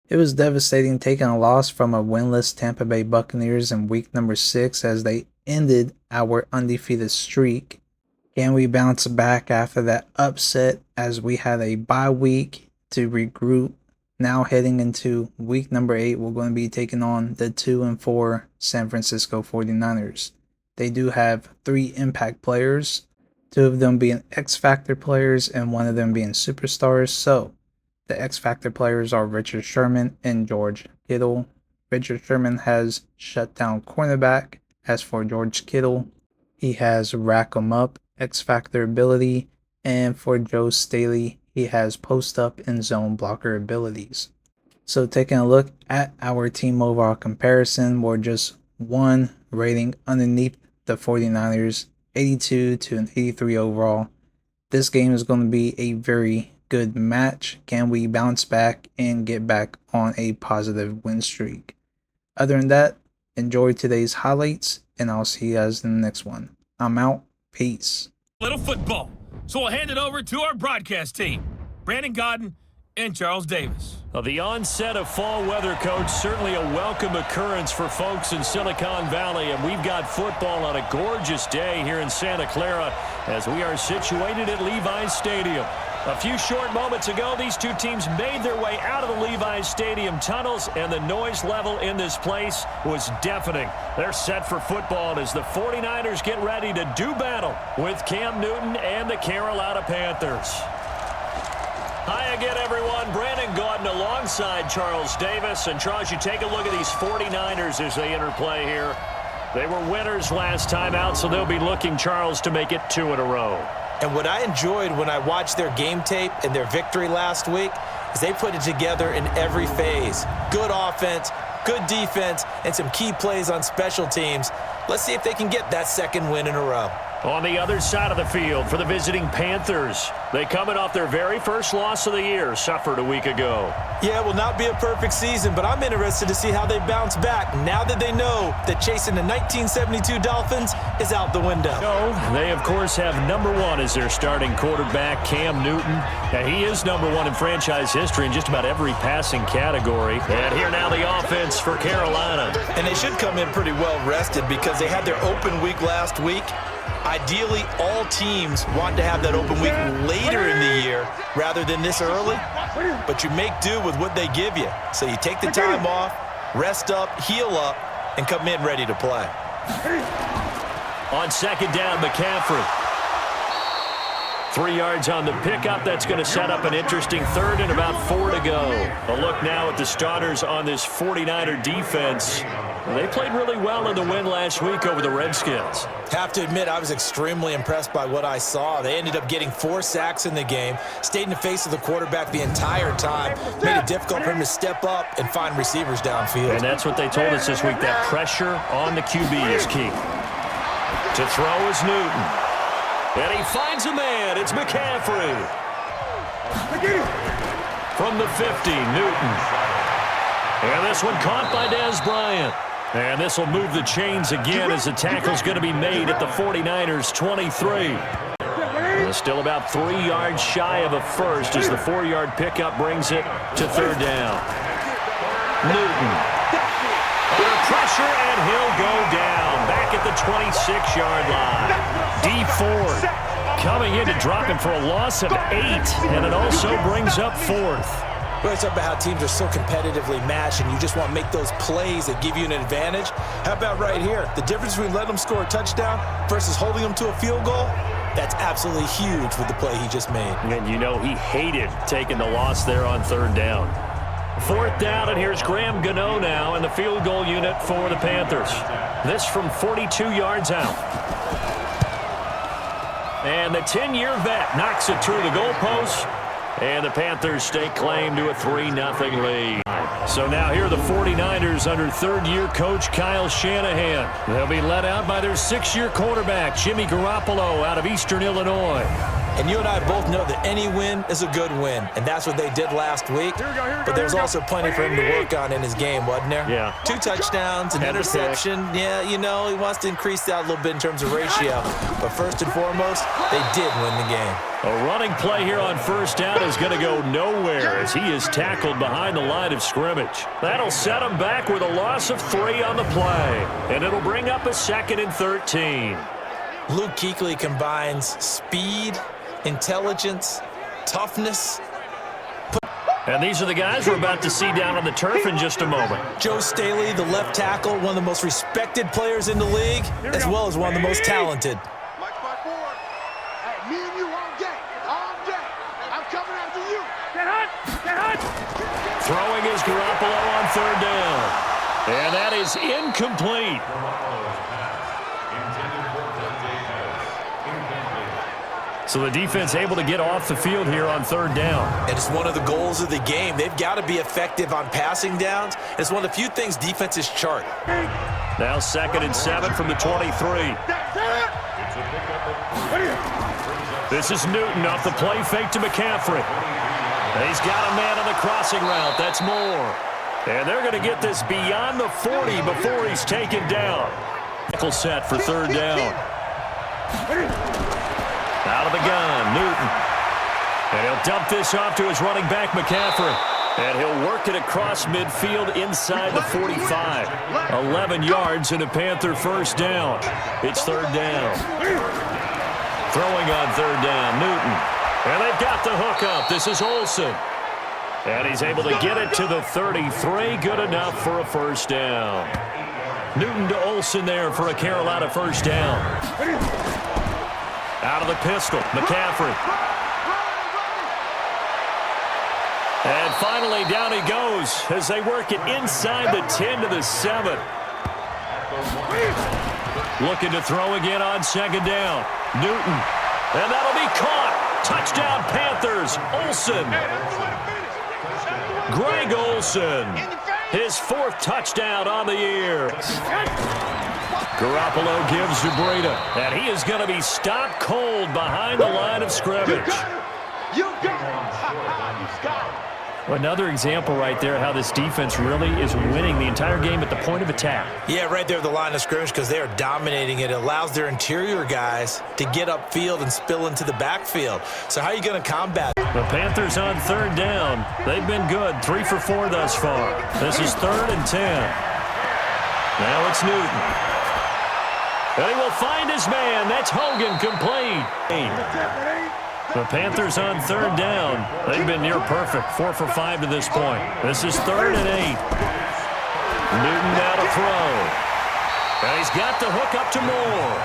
It was devastating taking a loss from a winless Tampa Bay Buccaneers in week number 6 as they ended our undefeated streak. Can we bounce back after that upset as we had a bye week to regroup? Now heading into week number 8, we're going to be taking on the 2-4 San Francisco 49ers. They do have 3 impact players, 2 of them being X-Factor players and 1 of them being superstars. So the X-Factor players are Richard Sherman and George Kittle. Richard Sherman has shut down cornerback. As for George Kittle, he has rack 'em up X-Factor ability. And for Joe Staley, he has post-up and zone blocker abilities. So taking a look at our team overall comparison, we're just 1 rating underneath the 49ers, 82 to an 83 overall. This game is going to be a very good match. Can we bounce back and get back on a positive win streak? Other than that, enjoy today's highlights, and I'll see you guys in the next one. I'm out. Peace. Little football. So we'll hand it over to our broadcast team, Brandon Godden and Charles Davis. Well, the onset of fall weather, Coach, certainly a welcome occurrence for folks in Silicon Valley, and we've got football on a gorgeous day here in Santa Clara as we are situated at Levi's Stadium. A few short moments ago, these two teams made their way out of the Levi's Stadium tunnels, and the noise level in this place was deafening. They're set for football as the 49ers get ready to do battle with Cam Newton and the Carolina Panthers. Hi again, everyone. Brandon Gaudin alongside Charles Davis. And Charles, you take a look at these 49ers as they enter play here. They were winners last time out, so they'll be looking, Charles, to make it 2 in a row. And what I enjoyed when I watched their game tape and their victory last week is they put it together in every phase. Good offense, good defense, and some key plays on special teams. Let's see if they can get that 2nd win in a row. On the other side of the field for the visiting Panthers, they coming off their very first loss of the year, suffered a week ago. Yeah, it will not be a perfect season, but I'm interested to see how they bounce back now that they know that chasing the 1972 Dolphins is out the window. No, they, of course, have number 1 as their starting quarterback, Cam Newton. Now, he is number 1 in franchise history in just about every passing category. And here now the offense for Carolina. And they should come in pretty well rested because they had their open week last week. Ideally, all teams want to have that open week later in the year rather than this early, but you make do with what they give you. So you take the time off, rest up, heal up, and come in ready to play. On 2nd down, McCaffrey. 3 yards on the pickup. That's going to set up an interesting 3rd and about 4 to go. A look now at the starters on this 49er defense. They played really well in the win last week over the Redskins. Have to admit, I was extremely impressed by what I saw. They ended up getting 4 sacks in the game, stayed in the face of the quarterback the entire time, made it difficult for him to step up and find receivers downfield. And that's what they told us this week, that pressure on the QB is key. To throw is Newton. And he finds a man. It's McCaffrey. From the 50, Newton. And this one caught by Dez Bryant. And this will move the chains again as the tackle's going to be made at the 49ers' 23. And still about 3 yards shy of a first as the 4-yard pickup brings it to 3rd down. Newton. Under pressure, and he'll go down back at the 26-yard line. D Ford coming in to drop him for a loss of 8, and it also brings up 4th. Well, it's about how teams are so competitively matched, and you just want to make those plays that give you an advantage. How about right here? The difference between letting them score a touchdown versus holding them to a field goal, that's absolutely huge with the play he just made. And you know he hated taking the loss there on 3rd down. 4th down, and here's Graham Gano now in the field goal unit for the Panthers. This from 42 yards out. And the 10-year vet knocks it through the goalpost. And the Panthers stake claim to a 3-0 lead. So now here are the 49ers under 3rd-year coach Kyle Shanahan. They'll be led out by their 6-year quarterback, Jimmy Garoppolo, out of Eastern Illinois. And you and I both know that any win is a good win, and that's what they did last week. But there's also plenty for him to work on in his game, wasn't there? Yeah. 2 touchdowns, an interception. Yeah, you know, he wants to increase that a little bit in terms of ratio. But first and foremost, they did win the game. A running play here on first down is going to go nowhere as he is tackled behind the line of scrimmage. That'll set him back with a loss of 3 on the play, and it'll bring up a 2nd and 13. Luke Kuechly combines speed, intelligence, toughness. And these are the guys we're about to see down on the turf in just a moment. Joe Staley, the left tackle, one of the most respected players in the league, as well as one of the most talented. Me and you all day. I'm coming after you. Get hot. Throwing is Garoppolo on 3rd down. And that is incomplete. So the defense able to get off the field here on 3rd down. And it's one of the goals of the game. They've got to be effective on passing downs. It's one of the few things defenses chart. Now 2nd and 7 from the 23. This is Newton off the play fake to McCaffrey. He's got a man on the crossing route. That's Moore. And they're going to get this beyond the 40 before he's taken down. Tackle set for 3rd down. Out of the gun, Newton. And he'll dump this off to his running back, McCaffrey. And he'll work it across midfield inside the 45. 11 yards and a Panther first down. It's 3rd down. Throwing on 3rd down, Newton. And they've got the hook up. This is Olsen. And he's able to get it to the 33. Good enough for a first down. Newton to Olsen there for a Carolina first down. Out of the pistol, McCaffrey. And finally, down he goes as they work it inside the 10 to the 7. Looking to throw again on 2nd down. Newton. And that'll be caught. Touchdown, Panthers. Olsen. Greg Olsen. His 4th touchdown on the year. Garoppolo gives to Breida. And he is going to be stopped cold behind the line of scrimmage. You got it. Another example right there how this defense really is winning the entire game at the point of attack. Yeah, right there at the line of scrimmage because they are dominating it. It allows their interior guys to get upfield and spill into the backfield. So how are you going to combat it? The Panthers on 3rd down. They've been good, 3 for 4 thus far. This is 3rd and 10. Now it's Newton. And he will find his man. That's Hogan, complete. The Panthers on 3rd down. They've been near perfect, 4 for 5 to this point. This is 3rd and 8. Newton now to throw. And he's got the hook up to Moore.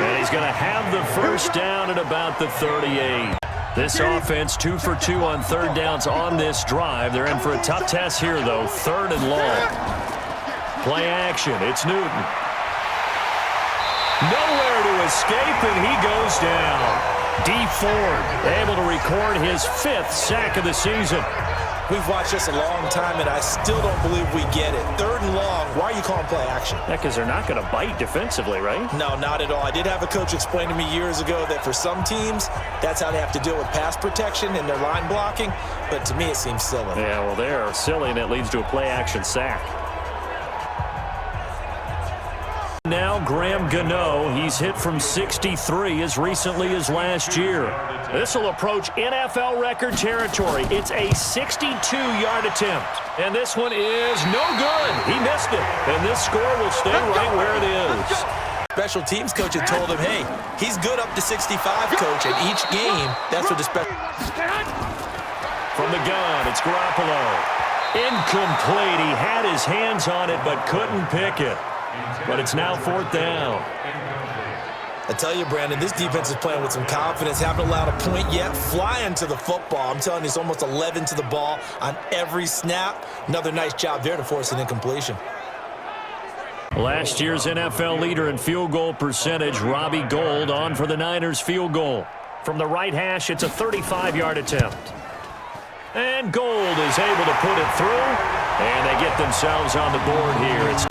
And he's going to have the first down at about the 38. This offense 2 for 2 on 3rd downs on this drive. They're in for a tough test here, though. 3rd and long. Play action. It's Newton. Nowhere to escape, and he goes down. Dee Ford able to record his 5th sack of the season. We've watched this a long time, and I still don't believe we get it. 3rd and long, why are you calling play action? Yeah, because they're not going to bite defensively, right? No, not at all. I did have a coach explain to me years ago that for some teams, that's how they have to deal with pass protection and their line blocking. But to me, it seems silly. Yeah, well, they're silly, and it leads to a play action sack. Now Graham Gano, he's hit from 63 as recently as last year. This will approach NFL record territory. It's a 62-yard attempt. And this one is no good. He missed it. And this score will stay right where it is. Special teams coach had told him, hey, he's good up to 65, coach. And each game, that's what the special... From the gun, it's Garoppolo. Incomplete. He had his hands on it but couldn't pick it. But it's now 4th down. I tell you, Brandon, this defense is playing with some confidence. Haven't allowed a point yet. Flying to the football. I'm telling you, it's almost 11 to the ball on every snap. Another nice job there to force an incompletion. Last year's NFL leader in field goal percentage, Robbie Gould, on for the Niners field goal. From the right hash, it's a 35-yard attempt. And Gould is able to put it through. And they get themselves on the board here. It's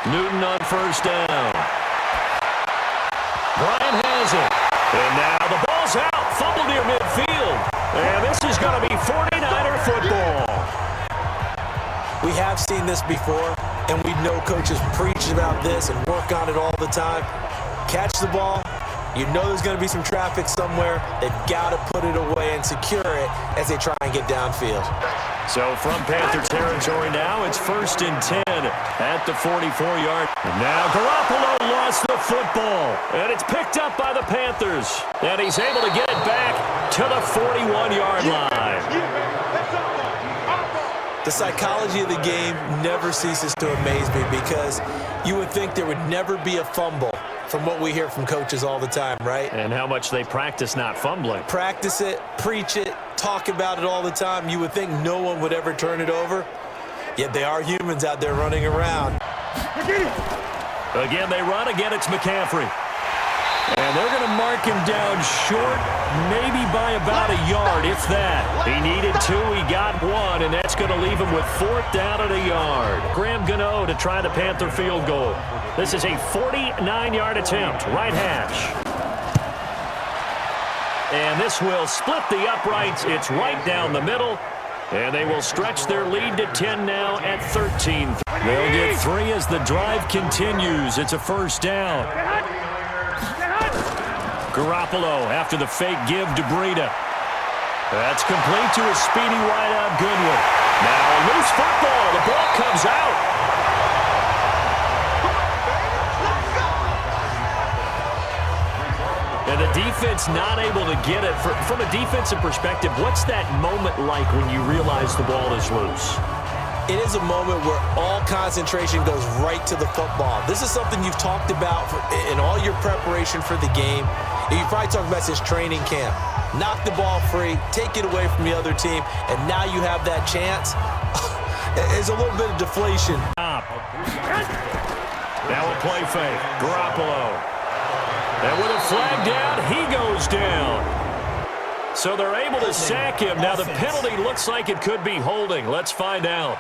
Newton on first down. fumble near midfield. And this is going to be 49er football. We have seen this before, and we know coaches preach about this and work on it all the time. Catch the ball. You know there's going to be some traffic somewhere. They've got to put it away and secure it as they try and get downfield. So from Panther territory now, it's 1st and 10 at the 44-yard. Now Garoppolo lost the football, and it's picked up by the Panthers. And he's able to get it back to the 41-yard line. The psychology of the game never ceases to amaze me because you would think there would never be a fumble from what we hear from coaches all the time, right? And how much they practice not fumbling. Practice it, preach it, talk about it all the time. You would think no one would ever turn it over, yet they are humans out there running around. Again, they run. Again, it's McCaffrey. And they're going to mark him down short, maybe by about a yard, if that. He needed 2, he got 1, and that's going to leave him with 4th down at a yard. Graham Gano to try the Panther field goal. This is a 49-yard attempt, right hash. And this will split the uprights. It's right down the middle. And they will stretch their lead to 10 now at 13. They'll get 3 as the drive continues. It's a 1st down. Garoppolo after the fake give to Breida. That's complete to a speedy wideout Goodwin. Now a loose football. The ball comes out. And the defense not able to get it. From a defensive perspective, what's that moment like when you realize the ball is loose? It is a moment where all concentration goes right to the football. This is something you've talked about in all your preparation for the game. You probably talked about this training camp. Knock the ball free, take it away from the other team, and now you have that chance. There's a little bit of deflation. Now a play fake. Garoppolo. And with a flag down, he goes down. So they're able to sack him. Now the penalty looks like it could be holding. Let's find out.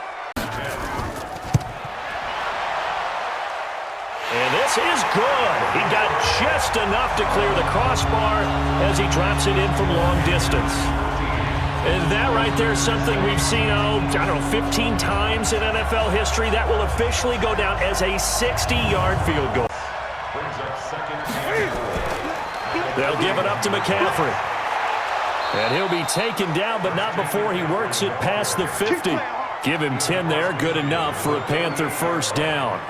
And this is good. He got just enough to clear the crossbar as he drops it in from long distance. And that right there is something we've seen, 15 times in NFL history. That will officially go down as a 60-yard field goal. They'll give it up to McCaffrey. And he'll be taken down, but not before he works it past the 50. Give him 10 there. Good enough for a Panther 1st down.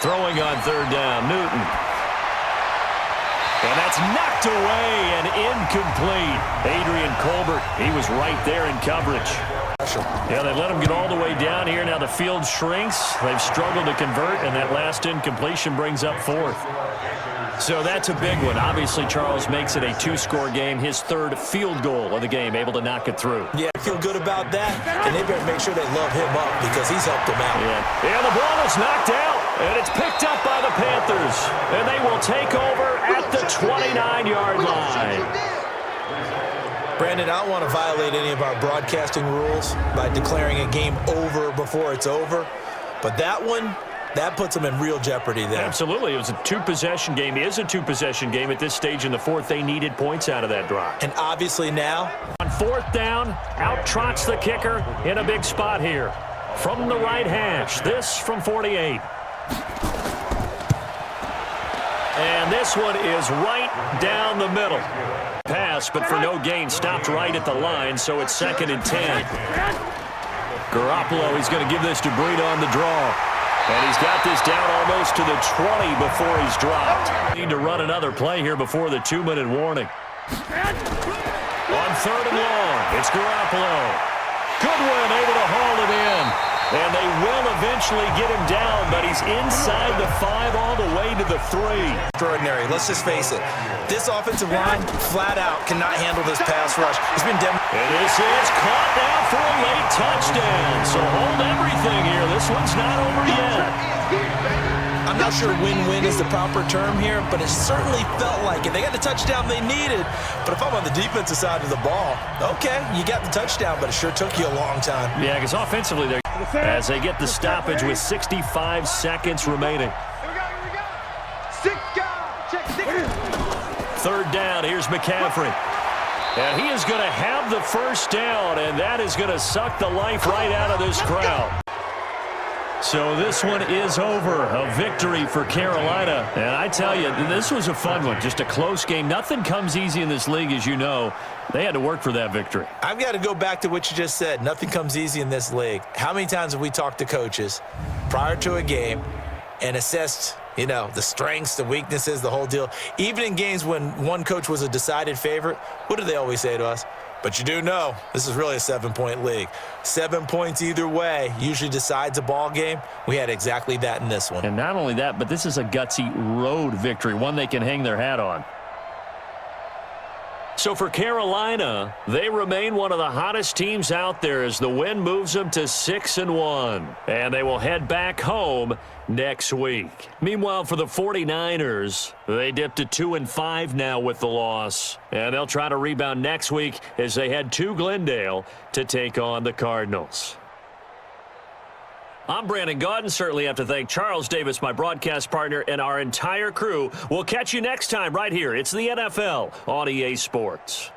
Throwing on 3rd down, Newton. And that's knocked away and incomplete. Adrian Colbert, he was right there in coverage. Yeah, they let him get all the way down here. Now the field shrinks. They've struggled to convert, and that last incompletion brings up 4th. So that's a big one. Obviously, Charles makes it a 2-score game. His 3rd field goal of the game, able to knock it through. Yeah, I feel good about that. And they better make sure they love him up because he's helped them out. Yeah, and the ball is knocked out, and it's picked up by the Panthers. And they will take over at the 29-yard line. Brandon, I don't want to violate any of our broadcasting rules by declaring a game over before it's over. But that one, that puts them in real jeopardy there. Absolutely. It was a 2-possession game. It is a 2-possession game at this stage in the 4th. They needed points out of that drive. And obviously now, on 4th down, out trots the kicker in a big spot here. From the right hash, this from 48. And this one is right down the middle. Pass, but for no gain, stopped right at the line, so it's 2nd and 10. Garoppolo, he's going to give this to Breida on the draw. And he's got this down almost to the 20 before he's dropped. Need to run another play here before the 2-minute warning. On 3rd and long, it's Garoppolo. Goodwin able to haul it in. And they will eventually get him down, but he's inside the 5 all the way to the 3. Extraordinary. Let's just face it. This offensive line, flat out, cannot handle this pass rush. It's been and this is caught now for a late touchdown. So hold everything here. This one's not over yet. I'm not sure win-win is the proper term here, but it certainly felt like it. They got the touchdown they needed, but if I'm on the defensive side of the ball, okay, you got the touchdown, but it sure took you a long time. Yeah, because offensively, they're as they get the stoppage with 65 seconds remaining. 3rd third down. Here's McCaffrey. And he is going to have the first down, and that is going to suck the life right out of this crowd. So this one is over. A victory for Carolina. And I tell you, this was a fun one. Just a close game. Nothing comes easy in this league, as you know. They had to work for that victory. I've got to go back to what you just said. Nothing comes easy in this league. How many times have we talked to coaches prior to a game and assessed, the strengths, the weaknesses, the whole deal? Even in games when one coach was a decided favorite, what do they always say to us? But you do know this is really a 7-point league. 7 points either way usually decides a ball game. We had exactly that in this one. And not only that, but this is a gutsy road victory, one they can hang their hat on. So for Carolina, they remain one of the hottest teams out there as the win moves them to 6-1. And they will head back home next week. Meanwhile, for the 49ers, they dipped to 2-5 now with the loss. And they'll try to rebound next week as they head to Glendale to take on the Cardinals. I'm Brandon Gaudin. Certainly have to thank Charles Davis, my broadcast partner, and our entire crew. We'll catch you next time right here. It's the NFL on EA Sports.